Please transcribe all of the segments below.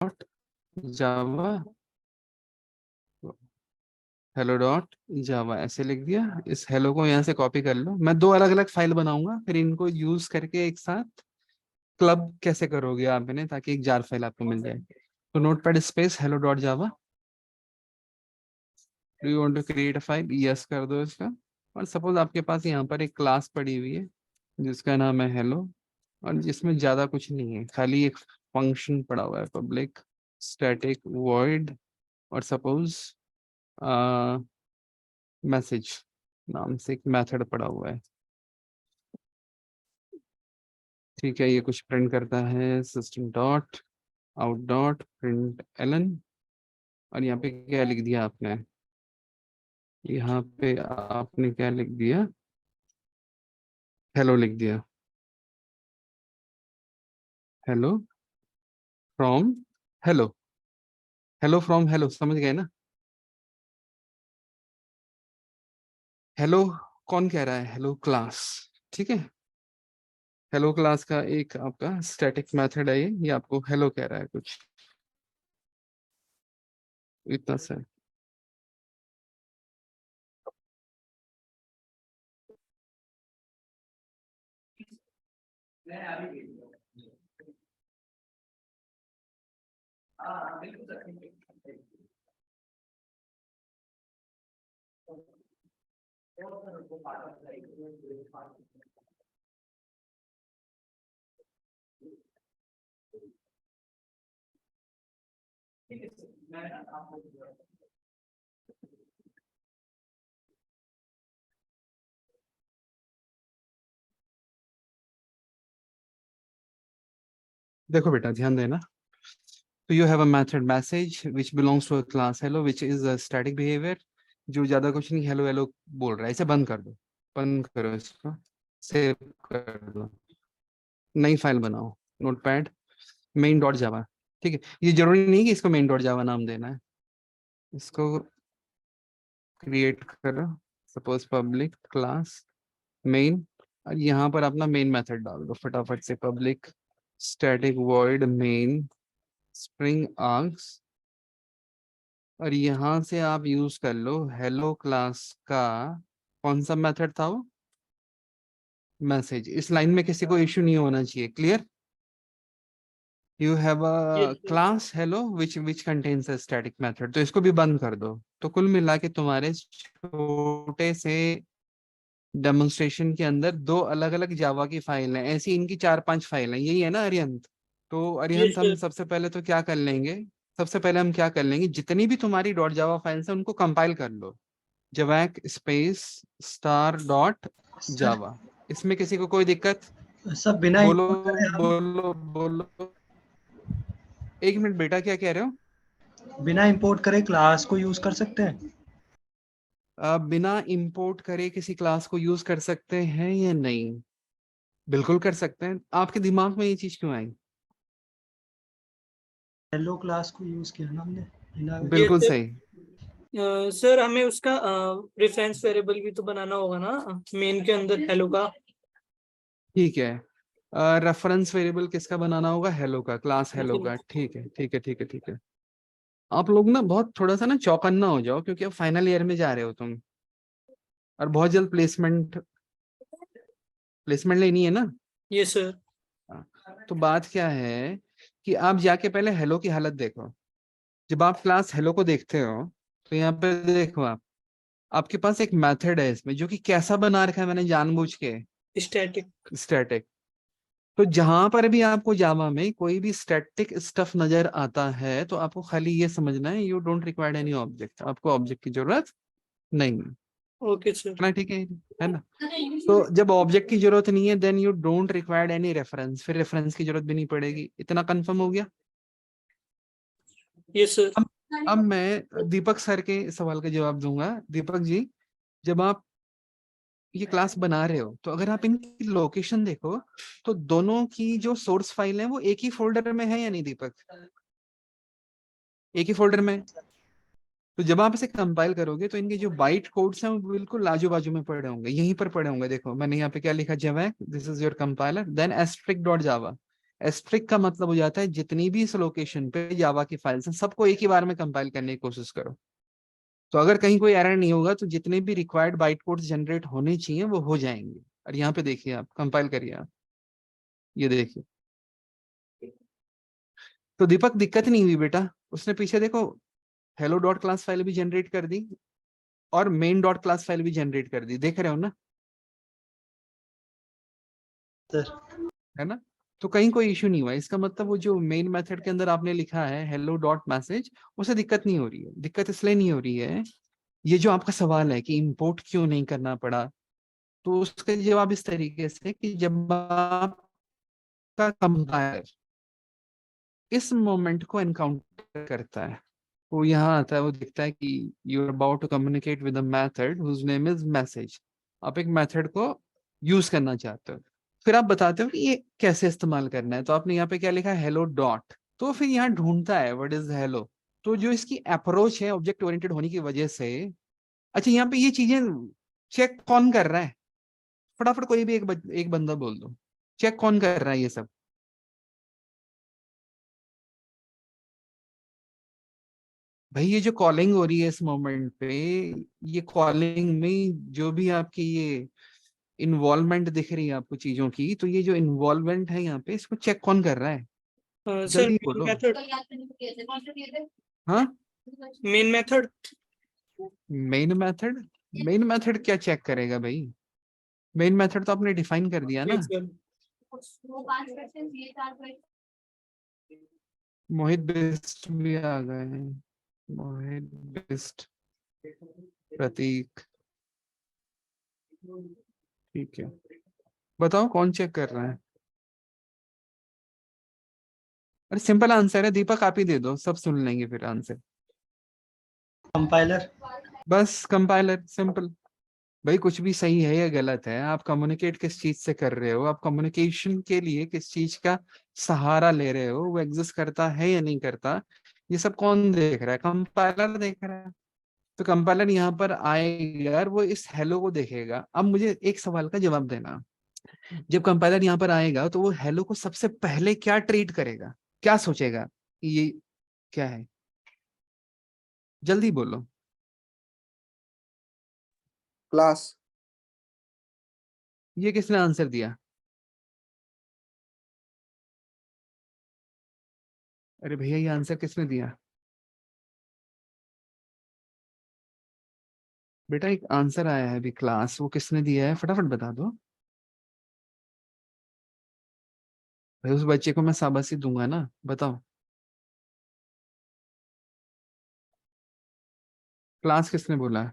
जावा, hello dot जावा ऐसे लिख दिया। इस हेलो को यहाँ से कॉपी कर लो। मैं दो अलग अलग फाइल बनाऊंगा, फिर इनको यूज करके एक साथ क्लब कैसे करोगे आप इन्हें, ताकि एक जार फाइल आपको मिल जाए। तो notepad space hello dot java, do you want to create a file, yes कर दो इसका। और सपोज आपके पास यहाँ पर एक क्लास पड़ी हुई है जिसका नाम है हेलो, और जिसमें ज्यादा कुछ नहीं है, खाली एक फंक्शन पड़ा हुआ है पब्लिक स्टैटिक वॉइड, और सपोज मैसेज नाम से एक मेथड पड़ा हुआ है। ठीक है, ये कुछ प्रिंट करता है, system dot out dot println. और यहाँ पे क्या लिख दिया आपने, यहाँ पे आपने क्या लिख दिया, हेलो लिख दिया। Hello from hello, hello from hello, समझ गए ना। हेलो कौन कह रहा है, हेलो क्लास। ठीक है, हेलो क्लास का एक आपका स्टैटिक मेथड है ये आपको हेलो कह रहा है कुछ, इतना सा। देखो बेटा ध्यान देना। तो you have a method message which belongs to a class hello which is a static behaviour, जो ज्यादा कुछ नहीं हेलो हेलो बोल रहा है। इसे बंद कर दो, बंद करो इसको, सेव कर दो, नई फाइल बनाओ, नोटपैड मेन डॉट जावा। ठीक है, ये जरूरी नहीं कि इसको मेन डॉट जावा नाम देना है, इसको क्रिएट करो, सपोज पब्लिक क्लास मेन, और यहाँ पर अपना मेन मेथड डाल दो फटाफट से, public static void main string args. और यहाँ से आप यूज कर लो हेलो क्लास का कौन सा मेथड था वो, मैसेज। इस लाइन में किसी को इश्यू नहीं होना चाहिए, clear. You have yes a sir. Class hello which contains a static method, तो इसको भी बंद कर दो। तो कुल मिला के तुम्हारे छोटे से डेमोन्स्ट्रेशन के अंदर दो अलग अलग जावा की फाइल हैं, ऐसी इनकी 4-5 फाइल हैं, यही है ना अरिहंत। तो यस अरिहंत हम सर। सबसे पहले तो क्या कर लेंगे, सबसे पहले हम क्या कर लेंगे, जितनी भी तुम्हारी डॉट जावा फाइल्स हैं उनको कंपाइल कर लो, javac space star dot sir java. इसमें किसी को कोई दिक्कत, सब बिना बोलो इंपोर्ट करे हम बोलो बोलो। एक मिनट बेटा, क्या कह रहे हो। बिना इंपोर्ट करे क्लास को यूज कर सकते हैं? आप बिना इंपोर्ट करे किसी क्लास को यूज कर सकते हैं या नहीं, बिल्कुल कर सकते हैं। आपके दिमाग में ये चीज क्यों आई। हेलो क्लास को यूज किया ना हमने बिना। यस बिल्कुल सर। सही। सर हमें उसका रेफरेंस वेरिएबल भी तो बनाना होगा ना मेन के अंदर हेलो का। ठीक है, रेफरेंस वेरिएबल किसका बनाना होगा, हेलो का, क्लास हेलो का। ठीक है ठीक है ठीक है ठीक है। आप लोग ना बहुत थोड़ा सा ना चौकन्ना हो जाओ, क्योंकि अब फाइनल ईयर में जा रहे हो तुम, और बहुत जल्द प्लेसमेंट प्लेसमेंट लेनी है ना। Yes sir. तो बात क्या है कि आप जाके पहले हेलो की हालत देखो। जब आप क्लास हेलो को देखते हो तो यहाँ पे देखो आप, आपके पास एक मेथड है इसमें, जो कि कैसा बना रखा है मैंने जानबूझ के, स्टैटिक। स्टैटिक। तो जहां पर भी आपको जावा में कोई भी स्टैटिक स्टफ नजर आता है, तो आपको खाली ये समझना है you don't require any object, आपको ऑब्जेक्ट की जरूरत नहीं है। Okay sir. ना ठीक है ना। तो जब ऑब्जेक्ट की जरूरत नहीं है, then you don't require any reference, फिर रेफरेंस की जरूरत भी नहीं पड़ेगी। इतना कंफर्म हो गया। Yes sir. अब अब मैं दीपक सर के सवाल का जवाब दूंगा। दीपक जी, जब आप ये क्लास बना रहे हो, तो अगर आप इनकी लोकेशन देखो, तो दोनों की जो सोर्स फाइल है वो एक ही फोल्डर में है या नहीं दीपक, एक ही फोल्डर में। तो जब आप इसे कंपाइल करोगे तो इनके जो बाइट कोड्स हैं वो बिल्कुल आजू बाजू में पड़े होंगे, यहीं पर पड़े होंगे। देखो मैंने यहाँ पे क्या लिखा, java this is your compiler, then asterisk dot java, asterisk का मतलब हो जाता है जितनी भी इस लोकेशन पे जावा की फाइल्स हैं सबको एक ही बार में कंपाइल करने की कोशिश करो। तो अगर कहीं कोई एरर नहीं होगा तो जितने भी रिक्वायर्ड बाइट कोड्स जनरेट होने चाहिए वो हो जाएंगे। और यहाँ पे देखिए आप कंपाइल करिए आप, ये देखिए। तो दीपक दिक्कत नहीं हुई बेटा, उसने पीछे देखो हेलो डॉट क्लास फाइल भी जनरेट कर दी और मेन डॉट क्लास फाइल भी जनरेट कर दी, देख रहे हो ना, सर है ना। तो कहीं कोई इश्यू नहीं हुआ, इसका मतलब वो जो मेन मेथड के अंदर आपने लिखा है हेलो डॉट मैसेज, उसे दिक्कत नहीं हो रही है। दिक्कत इसलिए नहीं हो रही है, ये जो आपका सवाल है कि इंपोर्ट क्यों नहीं करना पड़ा, तो उसका जवाब इस तरीके से कि जब आपका कंपाइलर इस मोमेंट को एनकाउंटर करता है, वो यहाँ आता है, वो दिखता है कि you are about to communicate with a method whose name is message. आप एक मेथड को यूज करना चाहते हो, फिर आप बताते हो कि ये कैसे इस्तेमाल करना है, तो आपने यहाँ पे क्या लिखा है हेलो डॉट, तो फिर यहाँ ढूंढता है व्हाट इज हेलो। तो जो इसकी अप्रोच है ऑब्जेक्ट ओरिएंटेड होने की वजह से, अच्छा यहाँ पे ये चीजें चेक कौन कर रहा है, फटाफट कोई भी एक बंदा बोल दो, चेक कौन कर रहा है ये सब। भाई ये जो कॉलिंग हो रही है इस मोमेंट पे, ये कॉलिंग में जो भी आपकी ये इन्वॉल्वमेंट दिख रही है आपको चीजों की, तो ये जो इन्वॉल्वमेंट है यहाँ पे, इसको चेक कौन कर रहा है, सर जल्दी मेन बोलो। मेथड, हाँ, main method. Main method, main method क्या चेक करेगा भाई, मेन मेथड तो आपने डिफाइन कर दिया ना। सर मोहित बिस्ट भी आ गए हैं, मोहित बिस्ट, प्रतीक, ठीक है, बताओ कौन चेक कर रहा है। अरे सिंपल आंसर है दीपक, आप ही दे दो, सब सुन लेंगे फिर आंसर। कंपाइलर। बस कंपाइलर, सिंपल। भाई कुछ भी सही है या गलत है, आप कम्युनिकेट किस चीज से कर रहे हो, आप कम्युनिकेशन के लिए किस चीज का सहारा ले रहे हो, वो एग्जिस्ट करता है या नहीं करता, ये सब कौन देख रहा है, कंपाइलर देख रहा है। तो कंपाइलर यहाँ पर आएगा और वो इस हेलो को देखेगा। अब मुझे एक सवाल का जवाब देना, जब कंपाइलर यहाँ पर आएगा तो वो हेलो को सबसे पहले क्या ट्रीट करेगा, क्या सोचेगा कि ये क्या है, जल्दी बोलो। क्लास। ये किसने आंसर दिया, अरे भैया ये आंसर किसने दिया, बेटा एक आंसर आया है अभी क्लास, वो किसने दिया है फटाफट बता दो। भाई उस बच्चे को मैं शाबाशी दूंगा ना, बताओ क्लास किसने बोला है।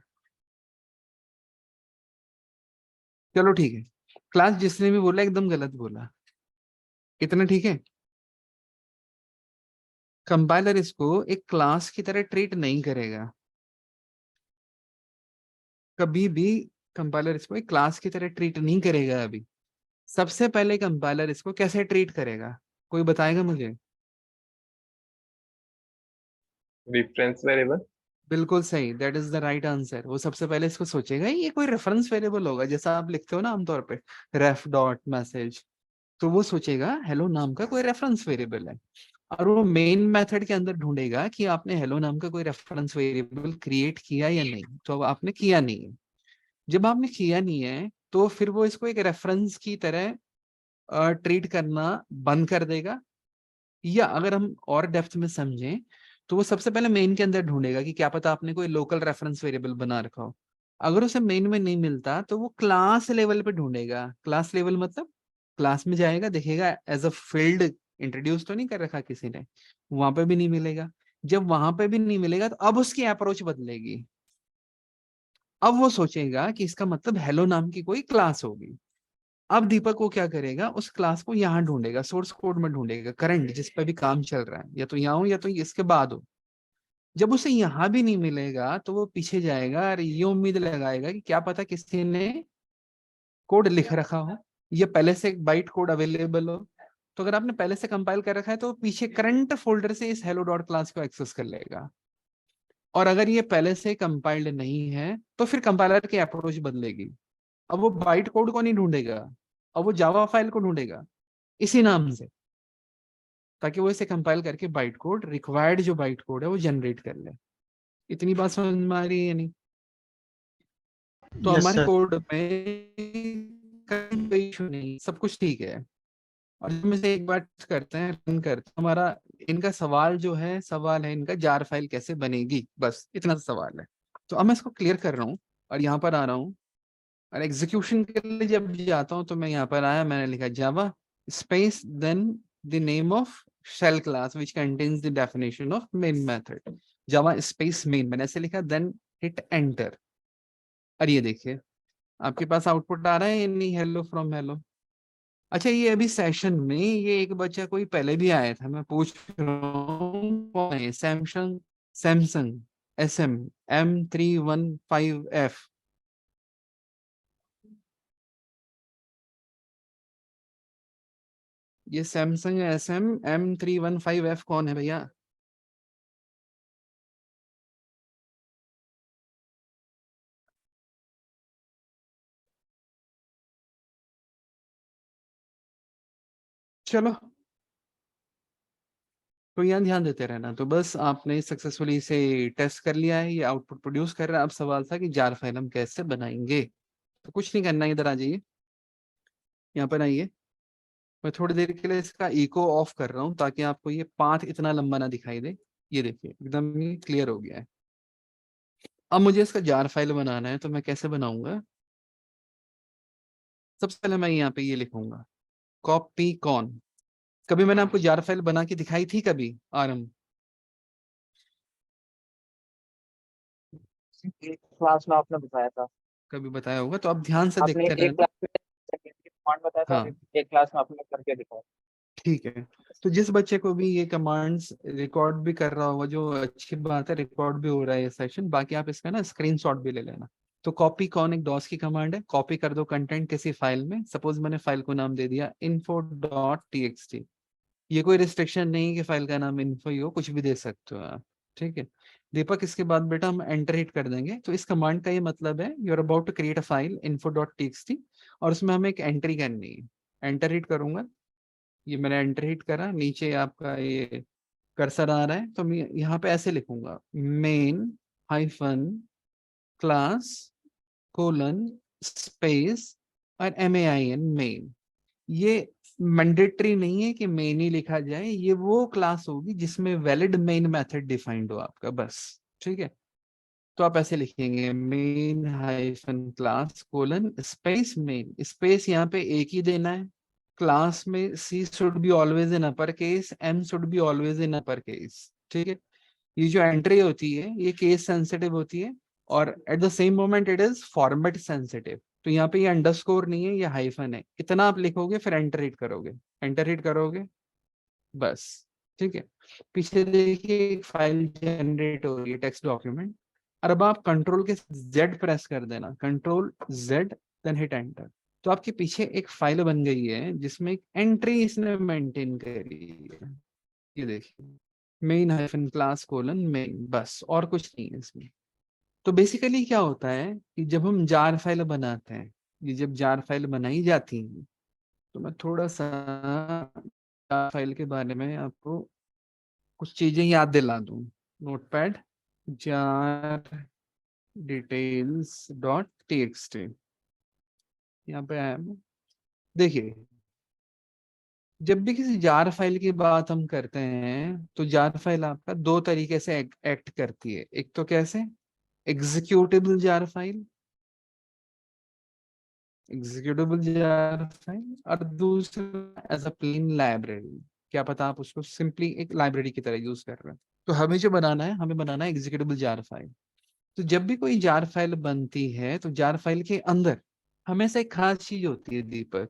चलो ठीक है, क्लास जिसने भी बोला एकदम गलत बोला, इतना ठीक है। कंपाइलर इसको एक क्लास की तरह ट्रीट नहीं करेगा कभी भी, कंपाइलर इसको एक क्लास की तरह ट्रीट नहीं करेगा अभी। सबसे पहले कंपाइलर इसको कैसे ट्रीट करेगा, कोई बताएगा मुझे। Reference variable. बिल्कुल सही, that is the right answer. वो सबसे पहले इसको सोचेगा ये कोई रेफरेंस वेरिएबल होगा, जैसा आप लिखते हो ना आमतौर पे रेफ डॉट मैसेज, तो वो सोचेगा हेलो नाम का कोई रेफरेंस वेरिएबल है, और वो मेन मेथड के अंदर ढूंढेगा कि आपने हेलो नाम का कोई रेफरेंस वेरिएबल क्रिएट किया या नहीं, तो अब आपने किया नहीं है। जब आपने किया नहीं है तो फिर वो इसको एक रेफरेंस की तरह ट्रीट करना बंद कर देगा, या अगर हम और डेप्थ में समझें तो वो सबसे पहले मेन के अंदर ढूंढेगा कि क्या पता आपने कोई लोकल रेफरेंस वेरिएबल बना रखा हो। अगर उसे मेन में नहीं मिलता तो वो क्लास लेवल पे ढूंढेगा। क्लास लेवल मतलब क्लास में जाएगा, देखेगा एज अ फील्ड इंट्रोड्यूस तो नहीं कर रखा किसी ने, वहां पे भी नहीं मिलेगा। जब वहां पे भी नहीं मिलेगा तो अब उसकी अप्रोच बदलेगी, अब वो सोचेगा कि इसका मतलब हेलो नाम की कोई क्लास होगी। अब दीपक को क्या करेगा, उस क्लास को यहाँ ढूंढेगा, सोर्स कोड में ढूंढेगा, करंट जिस पे भी काम चल रहा है, या तो यहाँ हो या तो इसके बाद हो। जब उसे यहाँ भी नहीं मिलेगा तो वो पीछे जाएगा और ये उम्मीद लगाएगा कि क्या पता किसी ने कोड लिख रखा हो, या पहले से एक बाइट कोड अवेलेबल हो। तो अगर आपने पहले से कंपाइल कर रखा है तो पीछे करंट फोल्डर से इस हेलो डॉट क्लास को एक्सेस कर लेगा। और अगर ये पहले से कंपाइल्ड नहीं है तो फिर कंपाइलर की अप्रोच बदलेगी। अब वो बाइट कोड को नहीं ढूंढेगा, अब वो जावा फाइल को ढूंढेगा इसी नाम से। ताकि वो इसे कंपाइल करके बाइट कोड, रिक्वायर्ड जो बाइट कोड है वो जनरेट कर ले। इतनी बात समझ में आ रही है नहीं? तो यस हमारे सर। कोड में कोई इशू नहीं, सब कुछ ठीक है। और इसमें से एक बात करते हैं, रन करते हैं। हमारा इनका सवाल जो है, सवाल है इनका जार फाइल कैसे बनेगी, बस इतना सा सवाल है। तो अब मैं इसको क्लियर कर रहा हूँ और यहाँ पर आ रहा हूँ और एग्जीक्यूशन के लिए जब जाता हूँ तो मैं यहाँ पर आया, मैंने लिखा java space then the name of shell class which contains the definition of main method, java space main, मैंने ऐसे लिखा, देन हिट एंटर। और ये देखिए आपके पास आउटपुट आ रहा है या नहीं, हेलो फ्रॉम हेलो। अच्छा, ये अभी सेशन में ये एक बच्चा कोई पहले भी आया था, मैं पूछ रहा हूँ कौन है? Samsung, Samsung SM M315F। ये सैमसंग SM M315F कौन है भैया? चलो, तो यहाँ ध्यान देते रहना। तो बस आपने सक्सेसफुली इसे टेस्ट कर लिया है, ये आउटपुट प्रोड्यूस कर रहा है। अब सवाल था कि जार फाइल हम कैसे बनाएंगे। तो कुछ नहीं करना, इधर आ जाइए, यहाँ पर आइए। मैं थोड़ी देर के लिए इसका इको ऑफ कर रहा हूँ ताकि आपको ये पाथ इतना लंबा ना दिखाई दे। ये देखिए एकदम ही क्लियर हो गया है। अब मुझे इसका जार फाइल बनाना है, तो मैं कैसे बनाऊंगा? सबसे पहले मैं यहाँ पे ये लिखूंगा कॉपी कॉन। कभी मैंने आपको जार फाइल बना के दिखाई थी कभी आरंभ? एक क्लास में आपने बताया था। कभी बताया होगा, तो अब ध्यान से आपने देखते एक रहना। क्लास में कमांड बताया था और हाँ एक क्लास में आपने करके दिखाया। ठीक है। तो जिस बच्चे को भी ये कमांड्स रिकॉर्ड भी कर रहा होगा, जो अच्छी बात है, रिकॉर्ड भी हो रहा है ये सेशन, बाकी आप इसका ना स्क्रीनशॉट भी ले लेना। तो कॉपी कॉन एक डॉस की कमांड है, कॉपी कर दो कंटेंट किसी फाइल में। सपोज मैंने फाइल को नाम दे दिया info.txt। ये कोई रिस्ट्रिक्शन नहीं है कि फाइल का नाम इन्फो ही हो, कुछ भी दे सकते हो आप, ठीक है। दीपक, इसके बाद बेटा हम एंटर हिट कर देंगे। तो इस कमांड का ये मतलब है you are about to create a file info.txt और उसमें हमें एक एंट्री करनी है। एंटर हिट करूंगा, ये मैंने एंटर हिट करा, नीचे आपका ये कर्सर आ रहा है, तो मैं यहाँ पे ऐसे लिखूंगा main hyphen class colon space और MAIN मेन। ये मैंडेटरी नहीं है कि मेन ही लिखा जाए, ये वो क्लास होगी जिसमें वैलिड मेन मेथड डिफाइंड हो आपका, बस, ठीक है। तो आप ऐसे लिखेंगे main hyphen class colon space main, space यहाँ पे एक ही देना है। क्लास में C should be always in upper case, M should be always in upper case, ठीक है। ये जो एंट्री होती है ये केस सेंसिटिव होती है और at the same moment it is format sensitive. तो यहाँ पे ये अंडरस्कोर नहीं है, ये हाइफन है। इतना आप लिखोगे फिर एंटर हिट करोगे, एंटर हिट करोगे, बस, ठीक है। पीछे देखिए एक फाइल जनरेट हो रही है, टेक्स्ट डॉक्यूमेंट। और अब आप कंट्रोल के Z प्रेस कर देना, control Z, then hit enter. तो आपके पीछे एक फाइल बन गई है जिसमें एक एंट्री इसने मेंटेन करी है। ये देखिए main hyphen class colon main, बस, और कुछ नहीं है इसमें। तो बेसिकली क्या होता है कि जब हम जार फाइल बनाते हैं, ये जब जार फाइल बनाई जाती है, तो मैं थोड़ा सा जार फाइल के बारे में आपको कुछ चीजें याद दिला दूं। Notepad, jar details dot txt, यहाँ पे आया मैं। देखिए जब भी किसी जार फाइल की बात हम करते हैं तो जार फाइल आपका दो तरीके से एक्ट करती है। एक तो कैसे, executable jar file, executable jar file, और दूसरा एज अ प्लेन लाइब्रेरी। क्या पता आप उसको सिंपली एक लाइब्रेरी की तरह यूज कर रहे हैं। तो हमें जो बनाना है, हमें बनाना है एग्जीक्यूटेबल जार फाइल। तो जब भी कोई जार फाइल बनती है तो जार फाइल के अंदर हमेशा एक खास चीज होती है दीपक,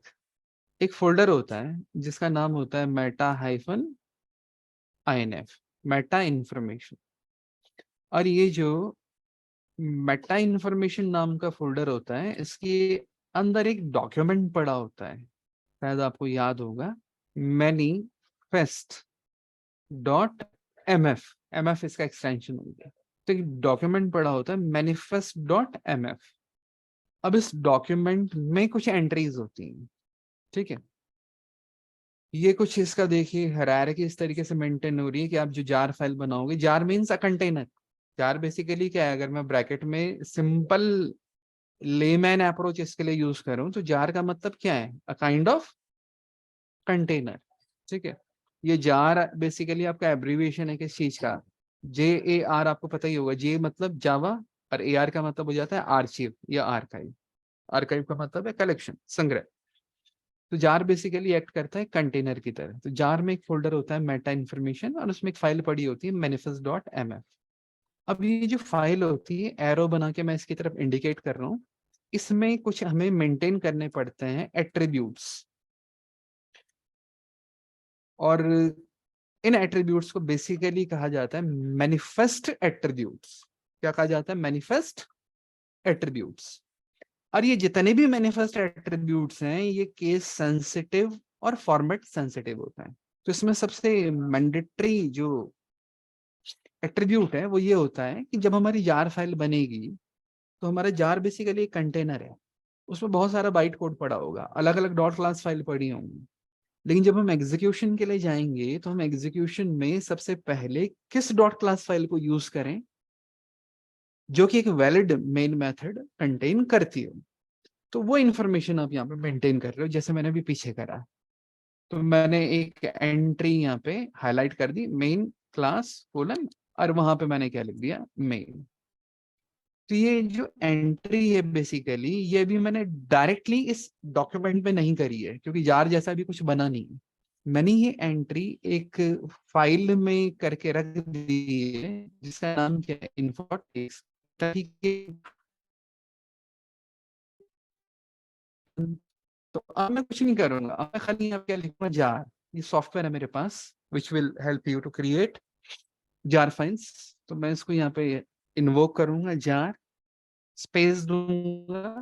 एक फोल्डर होता है जिसका नाम होता है Meta hyphen INF, Meta information. और ये जो मेटा इंफॉर्मेशन नाम का फोल्डर होता है, इसके अंदर एक डॉक्यूमेंट पड़ा होता है, शायद आपको याद होगा, मैनीफेस्ट डॉट MF, MF इसका एक्सटेंशन हो गया। तो एक डॉक्यूमेंट पड़ा होता है मैनिफेस्ट डॉट MF। अब इस डॉक्यूमेंट में कुछ एंट्रीज होती हैं, ठीक है। ये कुछ इसका देखिए हायरार्की इस तरीके से मेंटेन हो रही है कि आप जो जार फाइल बनाओगे, jar means a container. Jar basically क्या है, अगर मैं ब्रैकेट में सिंपल लेमैन अप्रोच इसके लिए यूज करूं तो जार का मतलब क्या है, अ काइंड ऑफ कंटेनर। ठीक है, ये जार बेसिकली आपका एब्रीविएशन है किस चीज का, JAR, आपको पता ही होगा। जे मतलब जावा और AR का मतलब हो जाता है आर्चिव या आर्काइव। आर्काइव का मतलब है कलेक्शन, संग्रह। तो जार बेसिकली एक्ट करता है कंटेनर की तरह। तो जार में एक फोल्डर होता है मेटा इन्फॉर्मेशन, और उसमें एक फाइल पड़ी होती है manifest.mf। अब ये जो फाइल होती है, एरो बना के मैं इसकी तरफ इंडिकेट कर रहा हूँ, इसमें कुछ हमें मेंटेन करने पड़ते हैं एट्रीब्यूट्स, और इन एट्रीब्यूट्स को बेसिकली कहा जाता है मैनिफेस्ट एट्रीब्यूट्स। क्या कहा जाता है, मैनिफेस्ट एट्रीब्यूट्स। और ये जितने भी मैनिफेस्ट एट्रीब्यूट्स हैं, ये केस सेंसिटिव और फॉर्मेट सेंसिटिव होता है। तो इसमें सबसे मैंडेटरी जो एट्रीब्यूट है वो ये होता है कि जब हमारी जार फाइल बनेगी, तो हमारा जार बेसिकली एक कंटेनर है, उसमें बहुत सारा बाइट कोड पड़ा होगा, अलग अलग डॉट क्लास फाइल पड़ी होंगी। लेकिन जब हम एग्जीक्यूशन के लिए जाएंगे, तो हम एग्जीक्यूशन में सबसे पहले किस डॉट क्लास फाइल को यूज करें जो कि एक वैलिड मेन मेथड कंटेन करती हो। तो वो इंफॉर्मेशन आप यहाँ पे मेंटेन कर रहे हो, जैसे मैंने अभी पीछे करा। तो मैंने एक एंट्री यहाँ पे हाईलाइट कर दी, मेन क्लास कोलन, और वहां पे मैंने क्या लिख दिया, मेन। तो ये जो एंट्री है बेसिकली, ये भी मैंने डायरेक्टली इस डॉक्यूमेंट में नहीं करी है, क्योंकि जार जैसा भी कुछ बना नहीं है। मैंने ये एंट्री एक फाइल में करके रख दी है, जिसका नाम क्या है, इन्फोटेक्स। तो अब मैं कुछ नहीं करूंगा, अब मैं खाली यहाँ क्या लिखूंगा, जार। ये सॉफ्टवेयर है मेरे पास which will help you to create jar files. तो मैं इसको यहाँ पे इन्वोक करूंगा, जार स्पेस दूंगा,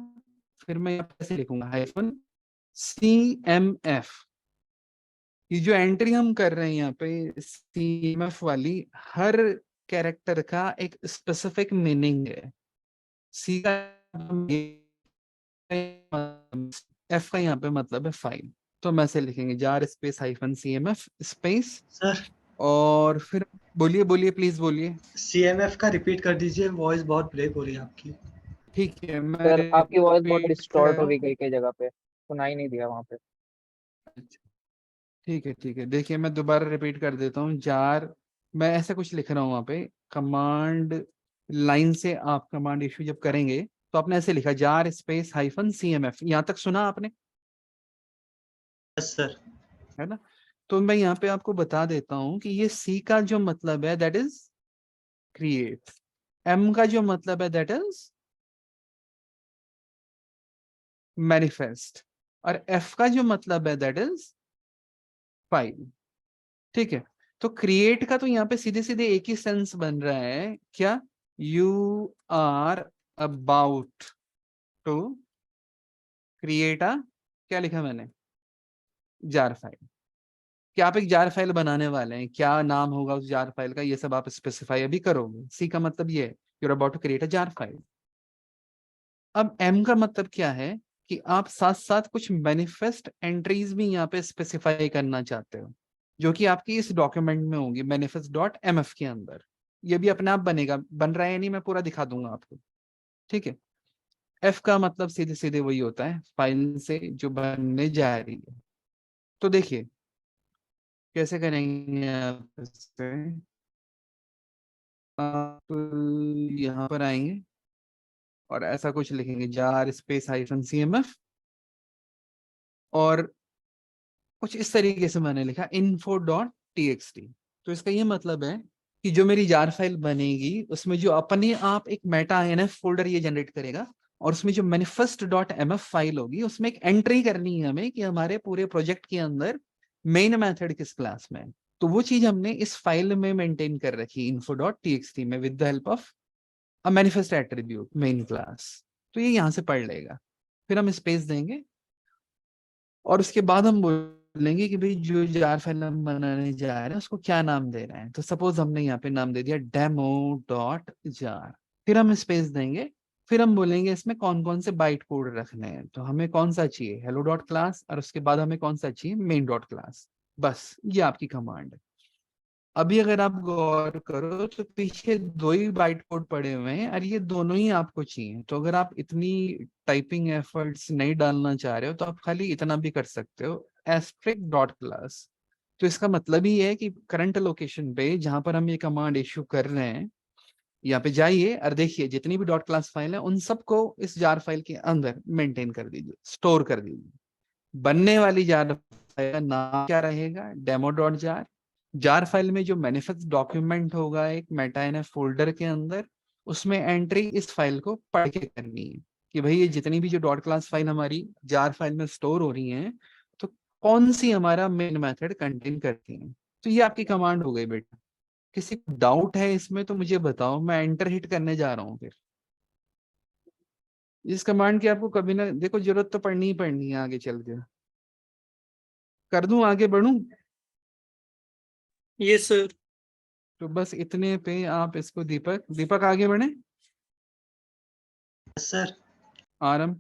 फिर मैं यहाँ पे ऐसे लिखूंगा -CMF। ये जो एंट्री हम कर रहे हैं यहाँ पे CMF वाली, हर कैरेक्टर का एक स्पेसिफिक मीनिंग है। सी का F का यहाँ पे मतलब है फाइल। तो हम ऐसे लिखेंगे jar space -CMF space, sir और फिर बोलिए बोलिए प्लीज बोलिए। CMF का रिपीट कर दीजिए, वॉइस बहुत ब्रेक हो रही है आपकी। ठीक है, मैं सर आपकी वॉइस बहुत repeat डिस्टॉर्ट हो कर- गई कई कई जगह पे, सुनाई नहीं दिया वहां पे। ठीक है ठीक है, देखिए मैं दोबारा रिपीट कर देता हूँ। जार, मैं ऐसा कुछ लिख रहा हूँ वहाँ पे, कमांड लाइन से आप कमांड इशू जब करेंगे, तो आपने ऐसे लिखा जार स्पेस -CMF। यहाँ तक सुना आपने, यस सर। है ना? तो मैं यहाँ पे आपको बता देता हूँ कि ये सी का जो मतलब है दैट इज क्रिएट, एम का जो मतलब है दैट इज मैनिफेस्ट, और एफ का जो मतलब है दैट इज फाइल। ठीक है, तो क्रिएट का तो यहाँ पे सीधे सीधे एक ही सेंस बन रहा है, क्या, you are about to create a, क्या लिखा मैंने, जार फाइल। क्या आप एक जार फाइल बनाने वाले हैं, क्या नाम होगा उस जार फाइल का, ये सब आप स्पेसिफाई अभी करोगे। सी का मतलब ये है, you are about to create a jar file. अब एम का मतलब क्या है कि आप साथ साथ कुछ मैनिफेस्ट एंट्रीज भी यहाँ पे स्पेसिफाई करना चाहते हो, जो कि आपकी इस डॉक्यूमेंट में होंगी manifest.mf के अंदर। ये भी अपने आप बनेगा, बन रहा है या नहीं मैं पूरा दिखा दूंगा आपको। ठीक है, एफ का मतलब सीधे सीधे वही होता है, फाइल से जो बनने जा रही है। तो देखिए कैसे करेंगे आप इससे, आप यहाँ पर आएंगे और ऐसा कुछ लिखेंगे जार स्पेस -CMF, और कुछ इस तरीके से मैंने लिखा info.txt। तो इसका ये मतलब है कि जो मेरी जार फाइल बनेगी, उसमें जो अपने आप एक मेटा NF फोल्डर ये जनरेट करेगा, और उसमें जो manifest.mf फाइल होगी, उसमें एक एंट्री करनी है हमें कि हमारे पूरे प्रोजेक्ट के अंदर मेन मेथड किस क्लास में है। तो वो चीज हमने इस फाइल में मेंटेन कर रखी info.txt में with the help of a manifest attribute main class. तो ये यहाँ से पढ़ लेगा, फिर हम स्पेस देंगे, और उसके बाद हम बोलेंगे कि भाई जो जार फाइल हम बनाने जा रहे हैं उसको क्या नाम दे रहे हैं। तो सपोज हमने यहाँ पे नाम दे दिया demo.jar, फिर हम स्पेस देंगे, फिर हम बोलेंगे इसमें कौन कौन से बाइट कोड रखने हैं। तो हमें कौन सा चाहिए, hello डॉट क्लास, और उसके बाद हमें कौन सा चाहिए, मेन डॉट क्लास। बस ये आपकी कमांड है। अभी अगर आप गौर करो तो पीछे 2 ही बाइट कोड पड़े हुए हैं और ये दोनों ही आपको चाहिए। तो अगर आप इतनी टाइपिंग एफर्ट्स नहीं डालना चाह रहे हो तो आप खाली इतना भी कर सकते हो, एस्ट्रिक डॉट क्लास। तो इसका मतलब ही है कि करंट लोकेशन पे जहां पर हम ये कमांड इश्यू कर रहे हैं, यहाँ पे जाइए और देखिए जितनी भी डॉट क्लास फाइल है उन सबको इस जार फाइल के अंदर मेंटेन कर दीजिए, स्टोर कर दीजिए। बनने वाली जार फाइल का नाम क्या रहेगा? Demo dot jar. Jar file में जो मैनिफेस्ट डॉक्यूमेंट होगा एक मेटा एनएफ फोल्डर के अंदर, उसमें एंट्री इस फाइल को पढ़ के करनी है कि भाई ये जितनी भी जो डॉट क्लास फाइल हमारी जार फाइल में स्टोर हो रही हैं तो कौन सी हमारा मेन मेथड कंटेन करती हैं। तो ये आपकी कमांड हो गई बेटा। किसी को डाउट है इसमें तो मुझे बताओ, मैं एंटर हिट करने जा रहा हूँ फिर। इस कमांड की आपको कभी ना देखो जरूरत तो पड़नी ही पड़नी है आगे चल के। कर दूं, आगे बढ़ूं? Yes sir. तो बस इतने पे आप इसको दीपक दीपक आगे बढ़े। सर आरम,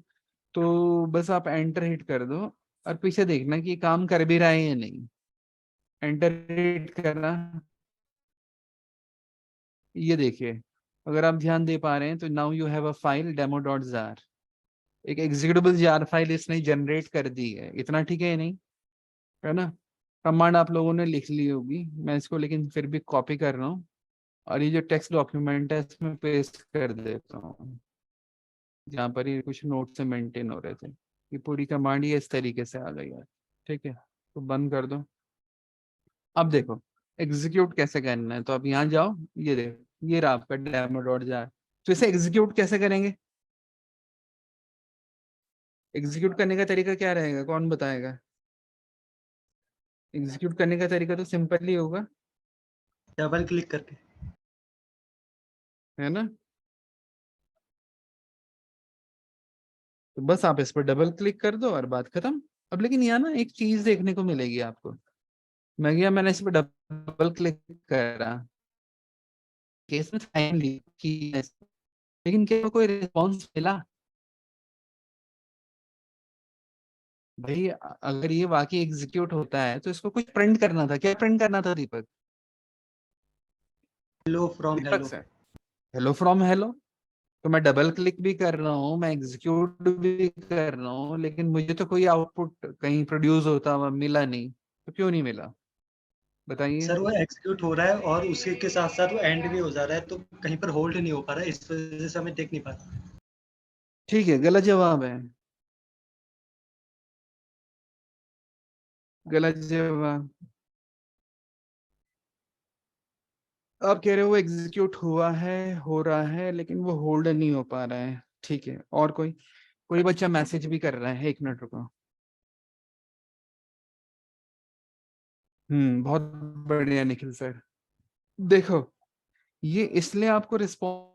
तो बस आप एंटर हिट कर दो और पीछे देखना कि ये काम कर भी रहा है या नहीं। एंटर हिट करना, ये देखिए अगर आप ध्यान दे पा रहे हैं तो now you have a file demo dot jar, एक एग्जीक्यूटेबल जार फाइल इसने जनरेट कर दी है। इतना ठीक है या नहीं? है ना? कमांड आप लोगों ने लिख ली होगी, मैं इसको लेकिन फिर भी कॉपी कर रहा हूँ और ये जो टेक्स्ट डॉक्यूमेंट है इसमें पेस्ट कर देता हूँ जहाँ पर ये कुछ नोट से मेंटेन हो रहे थे। ये पूरी कमांड ही इस तरीके से आ गई है। ठीक है, तो बंद कर दो। अब देखो एग्जीक्यूट कैसे करना है, तो अब यहाँ जाओ, ये देखो ये रहा आपका डेमो डॉट जार। तो इसे एग्जीक्यूट कैसे करेंगे? एग्जीक्यूट करने का तरीका क्या रहेगा, कौन बताएगा? एग्जीक्यूट करने का तरीका तो सिंपल ही होगा, डबल क्लिक करके। है ना? तो बस आप इस पर डबल क्लिक कर दो और बात खत्म। अब लेकिन यहाँ ना एक चीज देखने को मिलेगी आपको। मैं गया, मैंने इस पर डबल क्लिक करा, केस में फाइन ली की, लेकिन क्या कोई रिस्पॉन्स मिला? भाई अगर ये वाकई एग्जीक्यूट होता है तो इसको कुछ प्रिंट करना था। क्या प्रिंट करना था Deepak? Hello from Deepak hello. से हेलो फ्रॉम हेलो। तो मैं डबल क्लिक भी कर रहा हूँ, मैं एग्जीक्यूट भी कर रहा हूँ, लेकिन मुझे तो कोई आउटपुट कहीं प्रोड्यूस होता हुआ मिला नहीं। तो क्यों नहीं मिला बताइए? सर वो एग्जीक्यूट हो रहा है और उसी के साथ साथ वो एंड भी हो जा रहा है, तो कहीं पर होल्ड नहीं हो पा रहा है, इस वजह से हमें देख नहीं पा रहा। ठीक है, गलत जवाब है, गलत जवाब। आप कह रहे हो एग्जीक्यूट हुआ है, हो रहा है, लेकिन वो होल्ड नहीं हो पा रहा है। ठीक है, और कोई कोई बच्चा मैसेज भी कर रहा है, 1 मिनट रुको। बहुत बढ़िया निखिल सर। देखो ये इसलिए आपको रिस्पॉन्स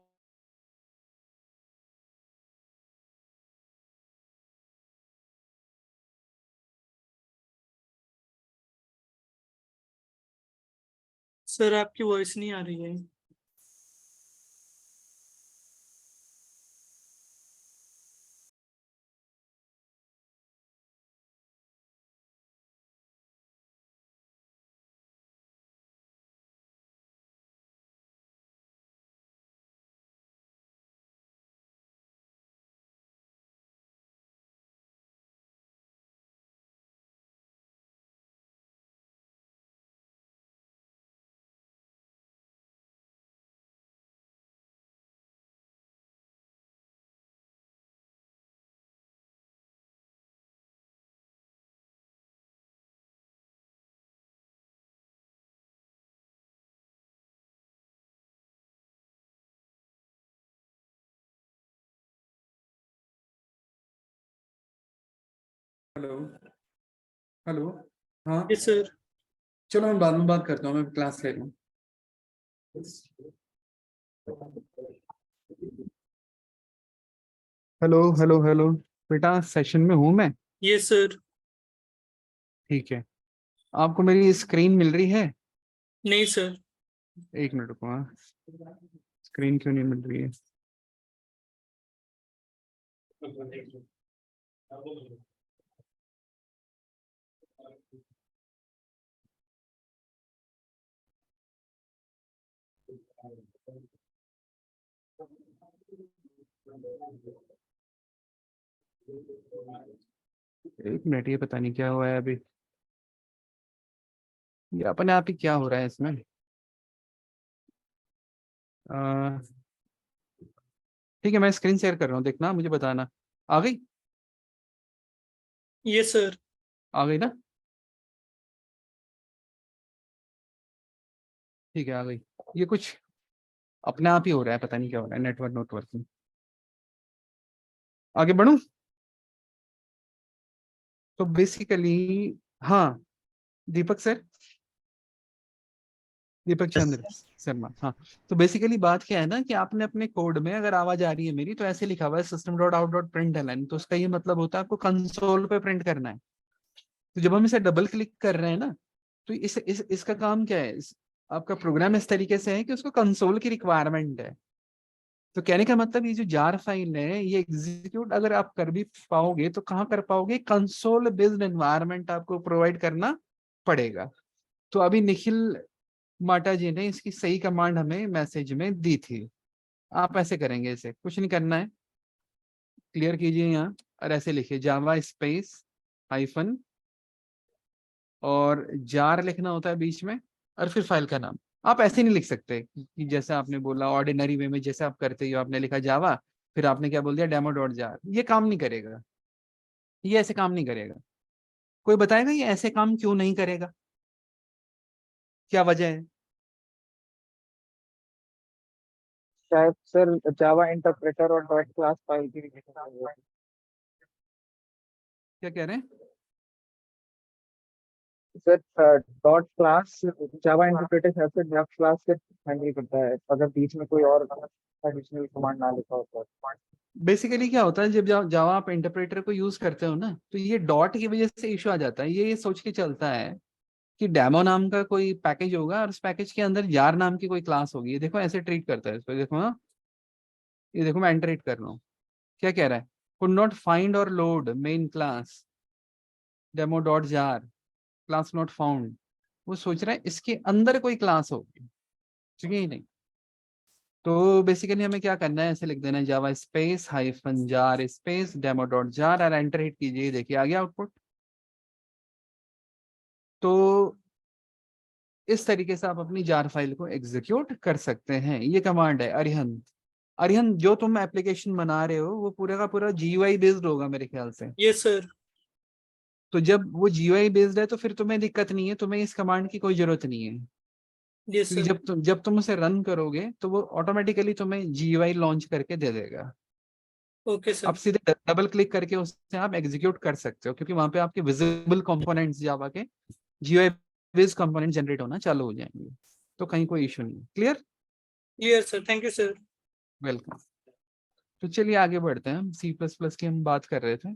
सर आपकी वॉइस नहीं आ रही है। Hello hello. हाँ यस सर। चलो मैं बाद में बात करता हूँ, मैं क्लास ले लूँ। Hello hello hello. बेटा सेशन में हूँ मैं। Yes sir. ठीक है, आपको मेरी स्क्रीन मिल रही है? नहीं सर। 1 मिनट रुको। हाँ, स्क्रीन क्यों नहीं मिल रही है? एक मिनट, ये पता नहीं क्या हुआ है अभी, ये अपने आप ही क्या हो रहा है इसमें। अ, ठीक है, मैं स्क्रीन शेयर कर रहा हूँ, देखना मुझे बताना। आ गई? Yes sir. आ गई ना? ठीक है, आ गई। ये कुछ अपने आप ही हो रहा है, पता नहीं क्या हो रहा है, नेटवर्क में। आगे बढ़ूं? तो बेसिकली, हाँ, दीपक सर, दीपक चंद्र शर्मा, हाँ। तो बेसिकली बात क्या है ना कि आपने अपने कोड में, अगर आवाज आ रही है मेरी, तो ऐसे लिखा हुआ है system.out.println, तो उसका ये मतलब होता है आपको कंसोल पे प्रिंट करना है। तो जब हम इसे डबल क्लिक कर रहे हैं ना, तो इसका काम क्या है, आपका प्रोग्राम इस तरीके से है कि उसको कंसोल की रिक्वायरमेंट है। तो कहने का मतलब ये जो जार फाइल है, ये एग्जीक्यूट अगर आप कर भी पाओगे तो कहाँ कर पाओगे, कंसोल बेस्ड एनवायरनमेंट आपको प्रोवाइड करना पड़ेगा। तो अभी निखिल माटा जी ने इसकी सही कमांड हमें मैसेज में दी थी। आप ऐसे करेंगे, इसे कुछ नहीं करना है, क्लियर कीजिए यहाँ, और ऐसे लिखिए जावा स्पेस हाइफन, और जार लिखना होता है बीच में, और फिर फाइल का नाम। आप ऐसे नहीं लिख सकते कि जैसे आपने बोला ऑर्डिनरी वे में, जैसे आप करते हो, आपने लिखा जावा, फिर आपने क्या बोल दिया डेमो डॉट जार। ये काम नहीं करेगा, ये ऐसे काम नहीं करेगा। कोई बताएगा ये ऐसे काम क्यों नहीं करेगा, क्या वजह है? शायद सर जावा इंटरप्रेटर और डॉट क्लास फाइल की क्या कह रहे हैं? सर डॉट क्लास जावा इंटरप्रेटर शायद से डॉट क्लास से हैंडल करता है, अगर बीच में कोई और एडिशनल कमांड ना लिखा हो तो। बेसिकली क्या होता है, जब जावा आप इंटरप्रेटर को यूज करते हो ना, तो ये डॉट की वजह से इशू आ जाता है। ये सोच के चलता है कि डेमो नाम का कोई पैकेज होगा और उस पैकेज के अंदर जार नाम की कोई क्लास होगी। ये देखो ऐसे ट्रीट करता है इसको, देखो हाँ, ये देखो मैं एंटरेट कर रहा हूँ, क्या कह रहा है, कुड नॉट फाइंड और load main class demo dot jar, class not found. वो सोच रहा है इसके अंदर कोई क्लास होगी, ठीक है ही नहीं। तो बेसिकली हमें क्या करना है, ऐसे लिख देना है java space hyphen jar space demo dot jar, और एंटर हिट कीजिए, देखिए आ गया आउटपुट। तो इस तरीके से आप अपनी जार फाइल को एग्जीक्यूट कर सकते हैं। ये कमांड है अरिहंत। अरिहंत, जो तुम एप्लीकेशन बना रहे हो वो पूरा का पूरा जीयूआई बेस्ड होगा मेरे ख्याल से। Yes sir. तो जब वो जीयूआई बेस्ड है तो फिर तुम्हें दिक्कत नहीं है, तुम्हें इस कमांड की कोई जरूरत नहीं है, यस क्योंकि सर। जब तुम उसे रन करोगे तो वो ऑटोमेटिकली तुम्हें जीयूआई लॉन्च करके दे देगा। ओके आप सर। सीधे डबल क्लिक करके उससे आप एग्जीक्यूट कर सकते हो, क्योंकि वहां पे आपके विजिबल कंपोनेंट्स जावा के जीयूआई बेस्ड कंपोनेंट जनरेट होना चालू हो जाएंगे। तो कहीं कोई इशू नहीं। Clear? Clear sir, thank you sir. Welcome. तो चलिए आगे बढ़ते हैं, हम सी प्लस प्लस की हम बात कर रहे थे।